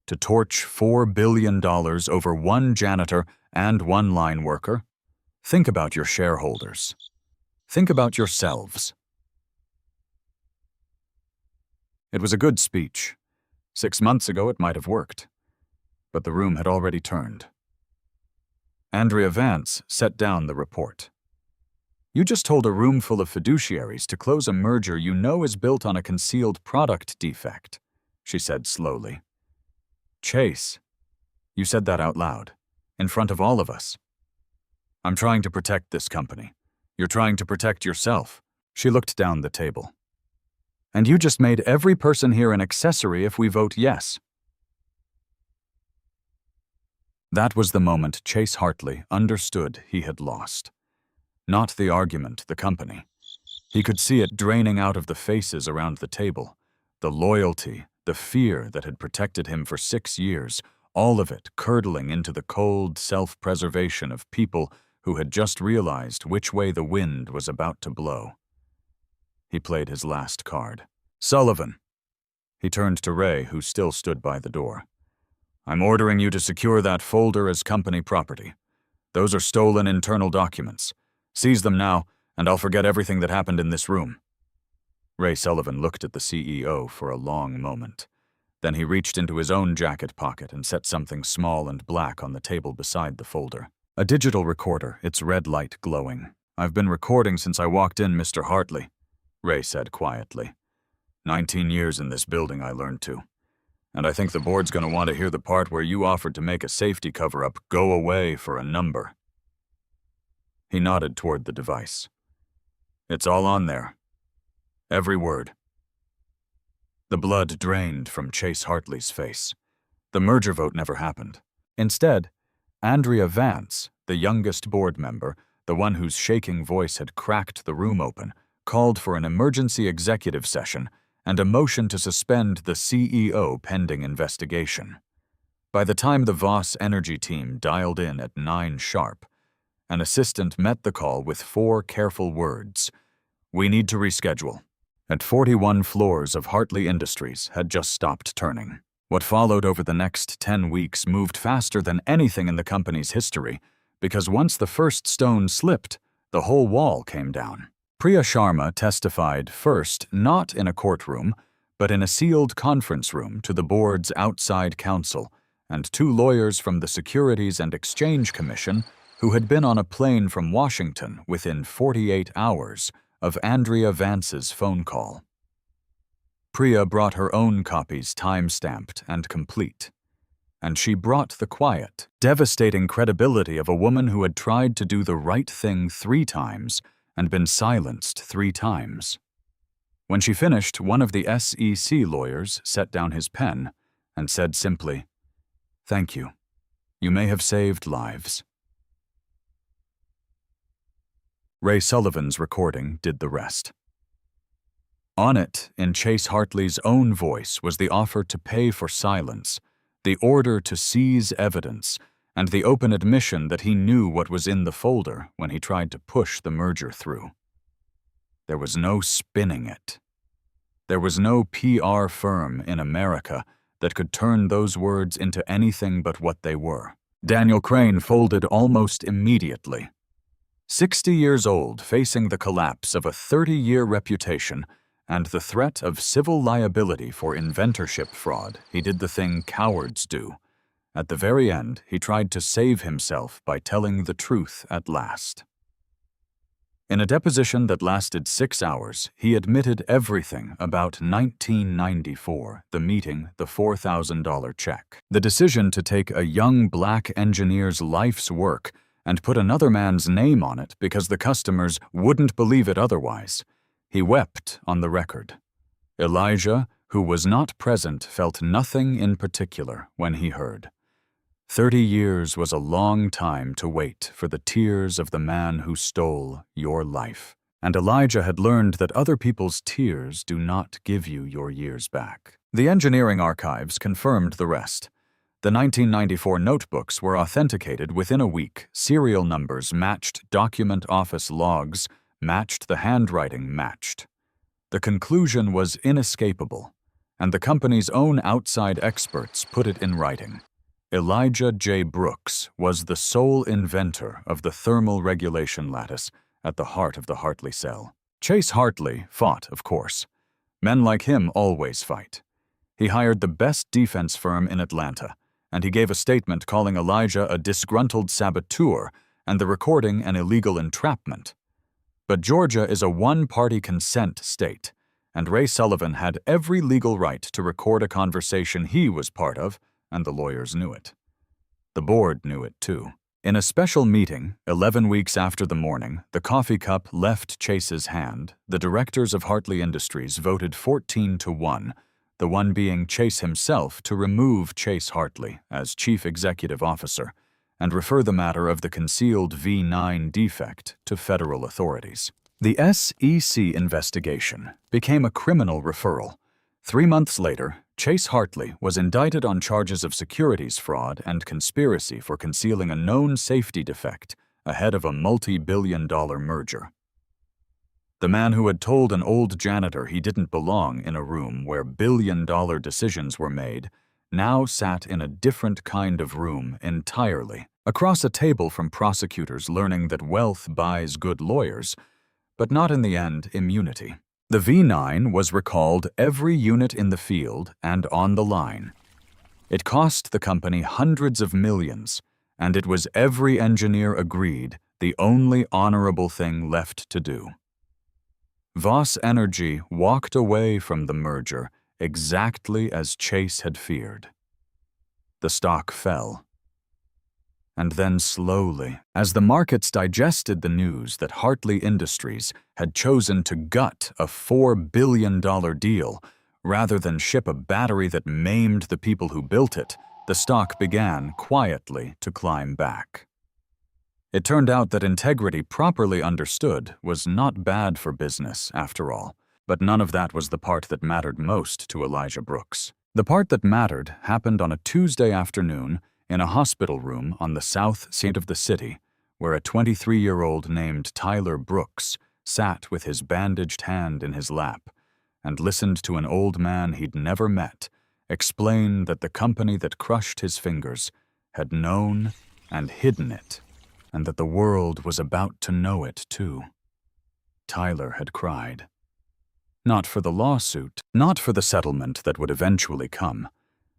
To torch $4 billion over one janitor and one line worker? Think about your shareholders. Think about yourselves. It was a good speech. 6 months ago it might have worked. But the room had already turned. Andrea Vance set down the report. You just told a room full of fiduciaries to close a merger you know is built on a concealed product defect, she said slowly. Chase, you said that out loud, in front of all of us. I'm trying to protect this company. You're trying to protect yourself. She looked down the table. And you just made every person here an accessory if we vote yes. That was the moment Chase Hartley understood he had lost. Not the argument, the company. He could see it draining out of the faces around the table. The loyalty, the fear that had protected him for 6 years, all of it curdling into the cold self-preservation of people who had just realized which way the wind was about to blow. He played his last card. Sullivan. He turned to Ray, who still stood by the door. I'm ordering you to secure that folder as company property. Those are stolen internal documents. Seize them now, and I'll forget everything that happened in this room. Ray Sullivan looked at the CEO for a long moment. Then he reached into his own jacket pocket and set something small and black on the table beside the folder. A digital recorder, its red light glowing. I've been recording since I walked in, Mr. Hartley, Ray said quietly. 19 years in this building, I learned to. And I think the board's going to want to hear the part where you offered to make a safety cover-up go away for a number. He nodded toward the device. It's all on there. Every word. The blood drained from Chase Hartley's face. The merger vote never happened. Instead, Andrea Vance, the youngest board member, the one whose shaking voice had cracked the room open, called for an emergency executive session and a motion to suspend the CEO pending investigation. By the time the Voss Energy team dialed in at 9 sharp, an assistant met the call with 4 careful words. We need to reschedule. At 41 floors of Hartley Industries had just stopped turning. What followed over the next 10 weeks moved faster than anything in the company's history, because once the first stone slipped, the whole wall came down. Priya Sharma testified first not in a courtroom, but in a sealed conference room to the board's outside counsel and 2 lawyers from the Securities and Exchange Commission who had been on a plane from Washington within 48 hours of Andrea Vance's phone call. Priya brought her own copies time-stamped and complete, and she brought the quiet, devastating credibility of a woman who had tried to do the right thing 3 times and been silenced 3 times. When she finished, one of the SEC lawyers set down his pen and said simply, "Thank you. You may have saved lives." Ray Sullivan's recording did the rest. On it, in Chase Hartley's own voice, was the offer to pay for silence, the order to seize evidence, and the open admission that he knew what was in the folder when he tried to push the merger through. There was no spinning it. There was no PR firm in America that could turn those words into anything but what they were. Daniel Crane folded almost immediately. 60 years old, facing the collapse of a 30-year reputation and the threat of civil liability for inventorship fraud, he did the thing cowards do. At the very end, he tried to save himself by telling the truth at last. In a deposition that lasted 6 hours, he admitted everything about 1994, the meeting, the $4,000 check, the decision to take a young black engineer's life's work and put another man's name on it because the customers wouldn't believe it otherwise. He wept on the record. Elijah, who was not present, felt nothing in particular when he heard. 30 years was a long time to wait for the tears of the man who stole your life. And Elijah had learned that other people's tears do not give you your years back. The engineering archives confirmed the rest. The 1994 notebooks were authenticated within a week. Serial numbers matched document office logs, matched the handwriting matched. The conclusion was inescapable, and the company's own outside experts put it in writing. Elijah J. Brooks was the sole inventor of the thermal regulation lattice at the heart of the Hartley cell. Chase Hartley fought, of course. Men like him always fight. He hired the best defense firm in Atlanta, and he gave a statement calling Elijah a disgruntled saboteur and the recording an illegal entrapment. But Georgia is a one-party consent state, and Ray Sullivan had every legal right to record a conversation he was part of, and the lawyers knew it. The board knew it too. In a special meeting, 11 weeks after the morning, the coffee cup left Chase's hand. The directors of Hartley Industries voted 14-1, the one being Chase himself, to remove Chase Hartley as chief executive officer and refer the matter of the concealed V9 defect to federal authorities. The SEC investigation became a criminal referral. 3 months later, Chase Hartley was indicted on charges of securities fraud and conspiracy for concealing a known safety defect ahead of a multi-billion-dollar merger. The man who had told an old janitor he didn't belong in a room where billion-dollar decisions were made now sat in a different kind of room entirely, across a table from prosecutors learning that wealth buys good lawyers, but not in the end immunity. The V9 was recalled every unit in the field and on the line. It cost the company hundreds of millions, and it was every engineer agreed the only honorable thing left to do. Voss Energy walked away from the merger exactly as Chase had feared. The stock fell. And then slowly, as the markets digested the news that Hartley Industries had chosen to gut a $4 billion deal rather than ship a battery that maimed the people who built it, the stock began quietly to climb back. It turned out that integrity properly understood was not bad for business after all, but none of that was the part that mattered most to Elijah Brooks. The part that mattered happened on a Tuesday afternoon in a hospital room on the south side of the city, where a 23-year-old named Tyler Brooks sat with his bandaged hand in his lap and listened to an old man he'd never met explain that the company that crushed his fingers had known and hidden it, and that the world was about to know it too. Tyler had cried. Not for the lawsuit, not for the settlement that would eventually come,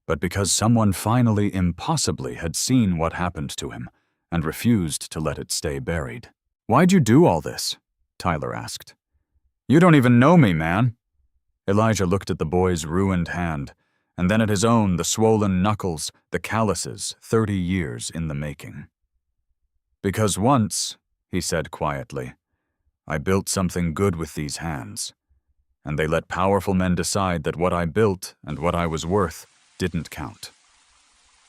but because someone finally impossibly had seen what happened to him and refused to let it stay buried. "Why'd you do all this?" Tyler asked. "You don't even know me, man." Elijah looked at the boy's ruined hand, and then at his own, the swollen knuckles, the calluses, 30 years in the making. "Because once," he said quietly, "I built something good with these hands, and they let powerful men decide that what I built and what I was worth didn't count."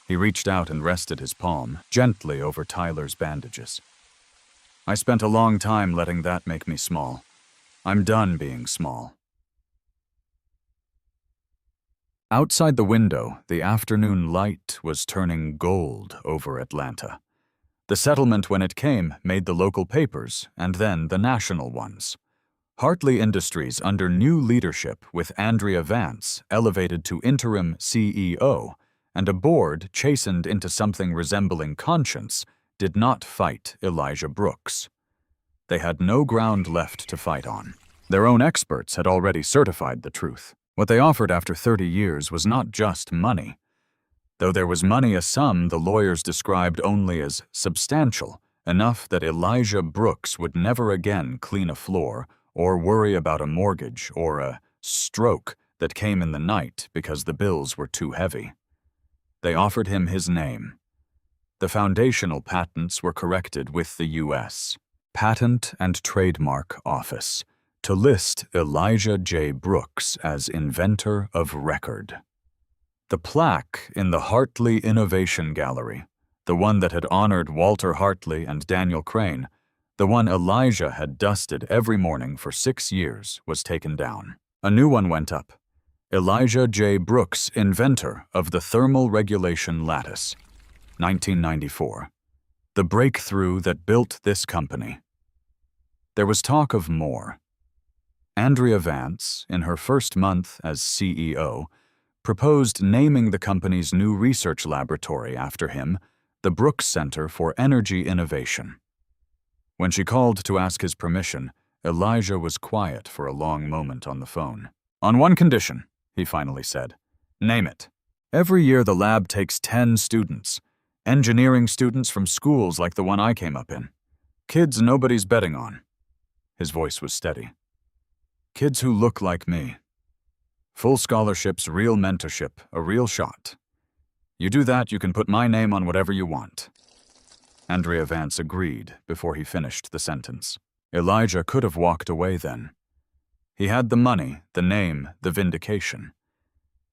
He reached out and rested his palm gently over Tyler's bandages. "I spent a long time letting that make me small. I'm done being small." Outside the window, the afternoon light was turning gold over Atlanta. The settlement, when it came, made the local papers and then the national ones. Hartley Industries, under new leadership with Andrea Vance, elevated to interim CEO, and a board chastened into something resembling conscience, did not fight Elijah Brooks. They had no ground left to fight on. Their own experts had already certified the truth. What they offered after 30 years was not just money. Though there was money, a sum the lawyers described only as substantial, enough that Elijah Brooks would never again clean a floor or worry about a mortgage or a stroke that came in the night because the bills were too heavy. They offered him his name. The foundational patents were corrected with the U.S. Patent and Trademark Office to list Elijah J. Brooks as inventor of record. The plaque in the Hartley Innovation Gallery, the one that had honored Walter Hartley and Daniel Crane, the one Elijah had dusted every morning for 6 years, was taken down. A new one went up, Elijah J. Brooks, inventor of the thermal regulation lattice. 1994. The breakthrough that built this company. There was talk of more. Andrea Vance, in her first month as CEO, proposed naming the company's new research laboratory after him, the Brooks Center for Energy Innovation. When she called to ask his permission, Elijah was quiet for a long moment on the phone. "On one condition," he finally said. "Name it. Every year the lab takes 10 students, engineering students from schools like the one I came up in. Kids nobody's betting on." His voice was steady. "Kids who look like me. Full scholarships, real mentorship, a real shot. You do that, you can put my name on whatever you want." Andrea Vance agreed before he finished the sentence. Elijah could have walked away then. He had the money, the name, the vindication.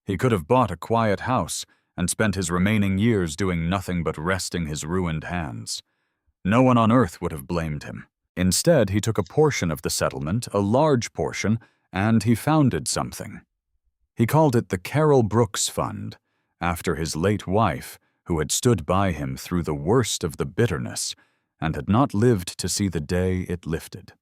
He could have bought a quiet house and spent his remaining years doing nothing but resting his ruined hands. No one on earth would have blamed him. Instead, he took a portion of the settlement, a large portion, and he founded something. He called it the Carol Brooks Fund, after his late wife, who had stood by him through the worst of the bitterness and had not lived to see the day it lifted.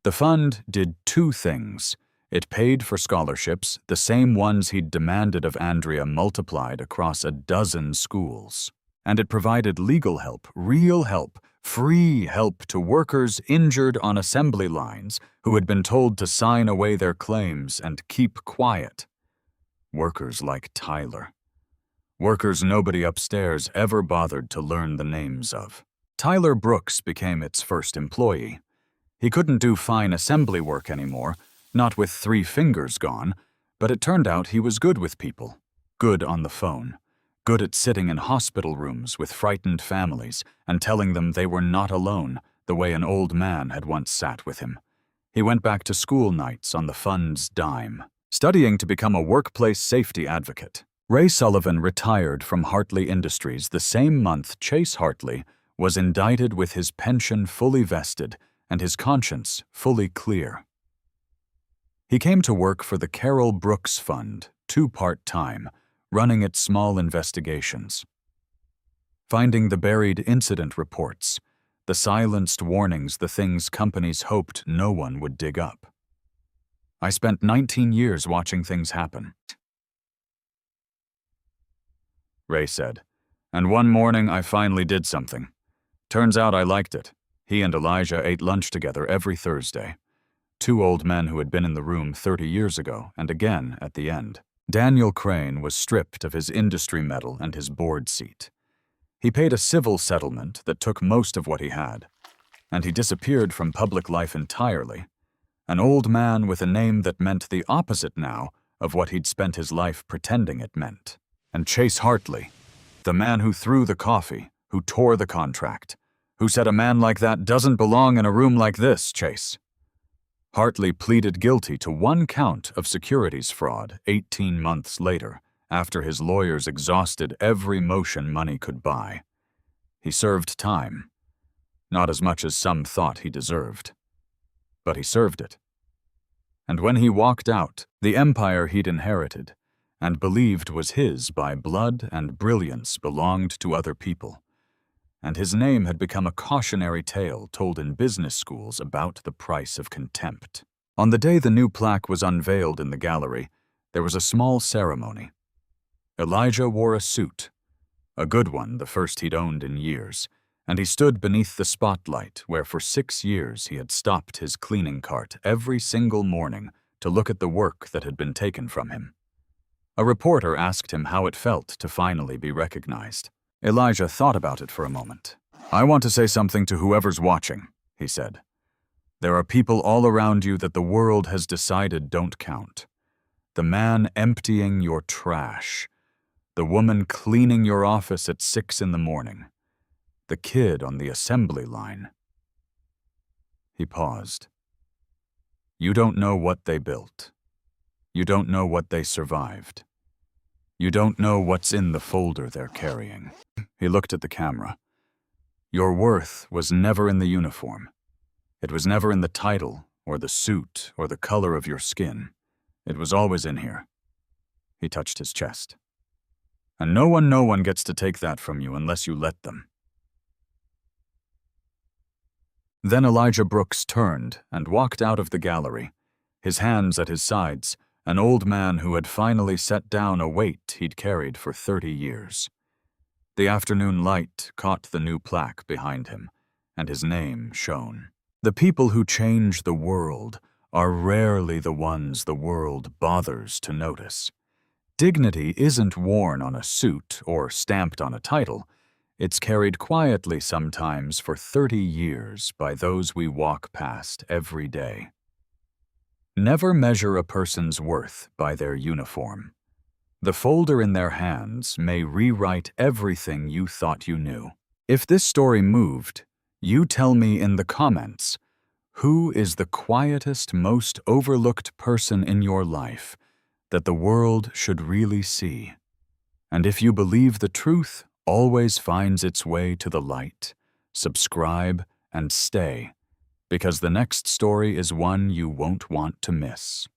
The fund did two things. It paid for scholarships, the same ones he'd demanded of Andrea multiplied across a dozen schools. And it provided legal help, real help, free help to workers injured on assembly lines who had been told to sign away their claims and keep quiet. Workers like Tyler. Workers nobody upstairs ever bothered to learn the names of. Tyler Brooks became its first employee. He couldn't do fine assembly work anymore, not with 3 fingers gone, but it turned out he was good with people, good on the phone, good at sitting in hospital rooms with frightened families and telling them they were not alone, the way an old man had once sat with him. He went back to school nights on the fund's dime, studying to become a workplace safety advocate. Ray Sullivan retired from Hartley Industries the same month Chase Hartley was indicted with his pension fully vested and his conscience fully clear. He came to work for the Carol Brooks Fund, 2 part-time, running its small investigations. Finding the buried incident reports, the silenced warnings, the things companies hoped no one would dig up. "I spent 19 years watching things happen," Ray said, "and one morning I finally did something. Turns out I liked it." He and Elijah ate lunch together every Thursday. 2 old men who had been in the room 30 years ago, and again at the end. Daniel Crane was stripped of his industry medal and his board seat. He paid a civil settlement that took most of what he had, and he disappeared from public life entirely. An old man with a name that meant the opposite now of what he'd spent his life pretending it meant. And Chase Hartley, the man who threw the coffee, who tore the contract, who said a man like that doesn't belong in a room like this, Chase. Hartley pleaded guilty to 1 count of securities fraud 18 months later, after his lawyers exhausted every motion money could buy. He served time. Not as much as some thought he deserved. But he served it. And when he walked out, the empire he'd inherited, and believed was his by blood and brilliance, belonged to other people. And his name had become a cautionary tale told in business schools about the price of contempt. On the day the new plaque was unveiled in the gallery, there was a small ceremony. Elijah wore a suit, a good one, the first he'd owned in years, and he stood beneath the spotlight where for 6 years he had stopped his cleaning cart every single morning to look at the work that had been taken from him. A reporter asked him how it felt to finally be recognized. Elijah thought about it for a moment. "I want to say something to whoever's watching," he said. "There are people all around you that the world has decided don't count. The man emptying your trash. The woman cleaning your office at 6 in the morning. The kid on the assembly line." He paused. "You don't know what they built. You don't know what they survived. You don't know what's in the folder they're carrying." He looked at the camera. "Your worth was never in the uniform. It was never in the title, or the suit, or the color of your skin. It was always in here. He touched his chest. And no one gets to take that from you unless you let them. Then Elijah Brooks turned and walked out of the gallery, his hands at his sides, an old man who had finally set down a weight he'd carried for 30 years. The afternoon light caught the new plaque behind him, and his name shone. The people who change the world are rarely the ones the world bothers to notice. Dignity isn't worn on a suit or stamped on a title. It's carried quietly sometimes for 30 years by those we walk past every day. Never measure a person's worth by their uniform. The folder in their hands may rewrite everything you thought you knew. If this story moved, you tell me in the comments, who is the quietest, most overlooked person in your life that the world should really see? And if you believe the truth always finds its way to the light, subscribe and stay, because the next story is one you won't want to miss.